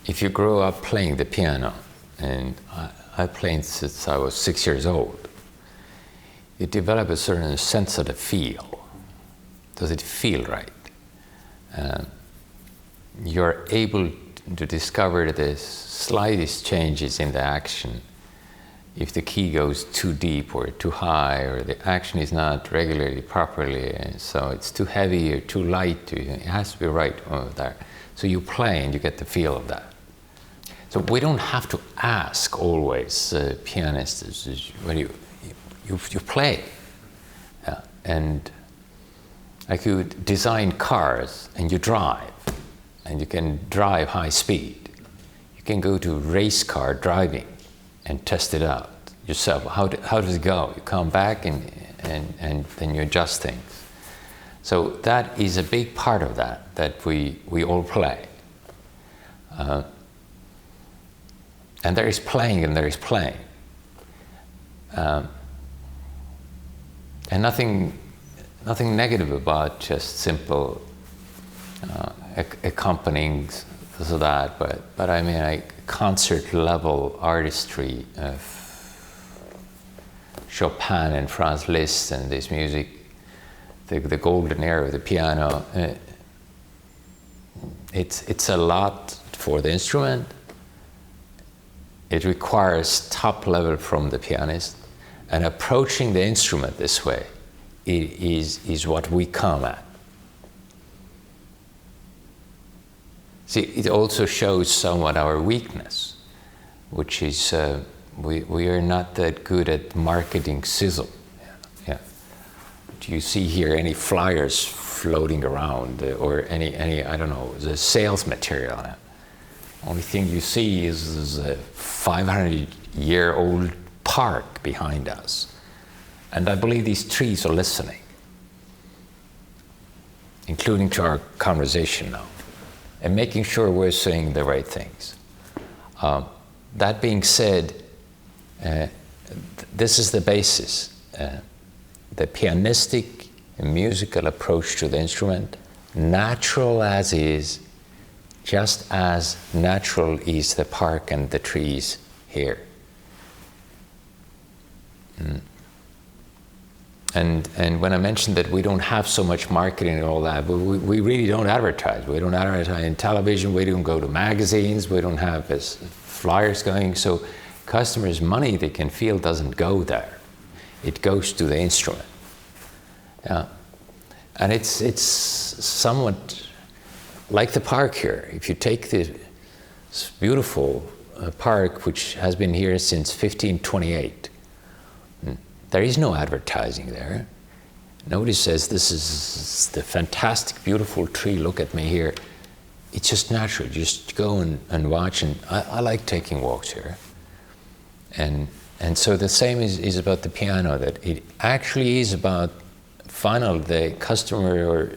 if you grow up playing the piano, and I played since I was 6 years old, you develop a certain sense of the feel. Does it feel right? You're able to discover the slightest changes in the action. If the key goes too deep or too high, or the action is not regulated properly, and so it's too heavy or too light, it has to be right over there. So you play and you get the feel of that. So we don't have to ask always pianists when you play. And like you design cars and you drive, and you can drive high speed. You can go to race car driving and test it out yourself. How does it go? You come back and then you adjust things. So that is a big part of that we all play. And there is playing and there is playing. And nothing negative about just simple accompanying so that, but I mean, like concert level artistry of Chopin and Franz Liszt and this music, the golden era of the piano, it's a lot for the instrument. It requires top level from the pianist, and approaching the instrument this way is what we come at. See, it also shows somewhat our weakness, which is we are not that good at marketing sizzle. Yeah. Do you see here any flyers floating around or any I don't know, the sales material? Only thing you see is a 500-year-old park behind us. And I believe these trees are listening, including to our conversation now, and making sure we're saying the right things. That being said, this is the basis. The pianistic and musical approach to the instrument, natural as is, just as natural is the park and the trees here. And when I mentioned that we don't have so much marketing and all that, but we really don't advertise. We don't advertise in television, we don't go to magazines, we don't have flyers going, so customers' money they can feel doesn't go there. It goes to the instrument. Yeah. And it's somewhat like the park here. If you take this beautiful park, which has been here since 1528, there is no advertising there. Nobody says, this is the fantastic, beautiful tree, look at me here. It's just natural, just go and watch, and I like taking walks here. And so the same is about the piano, that it actually is about the customer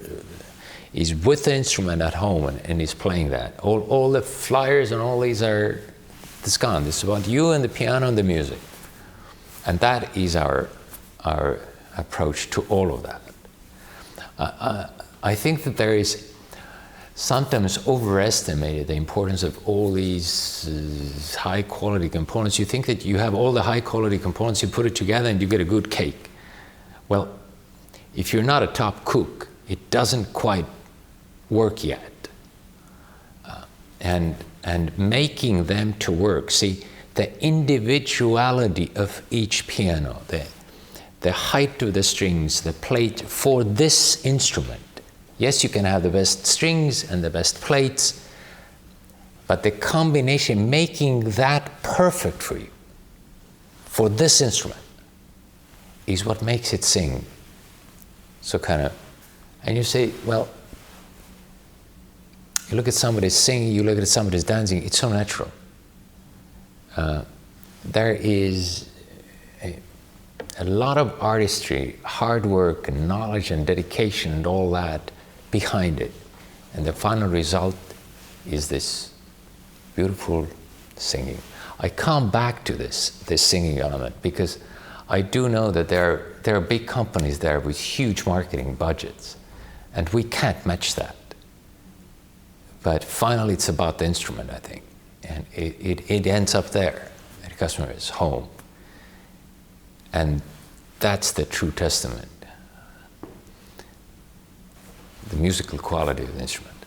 is with the instrument at home and is playing that. All the flyers and all these it's gone. It's about you and the piano and the music. And that is our approach to all of that. I think that there is sometimes overestimated the importance of all these high quality components. You think that you have all the high quality components, you put it together and you get a good cake. Well, if you're not a top cook, it doesn't quite work yet. And making them to work, see, the individuality of each piano, the height of the strings, the plate for this instrument. Yes, you can have the best strings and the best plates, but the combination, making that perfect for you, for this instrument, is what makes it sing. So and you say, well, you look at somebody singing, you look at somebody dancing, it's so natural. There is a lot of artistry, hard work and knowledge and dedication and all that behind it. And the final result is this beautiful singing. I come back to this singing element because I do know that there are big companies there with huge marketing budgets, and we can't match that. But finally, it's about the instrument, I think. And it ends up there at the customer's home. And that's the true testament, the musical quality of the instrument.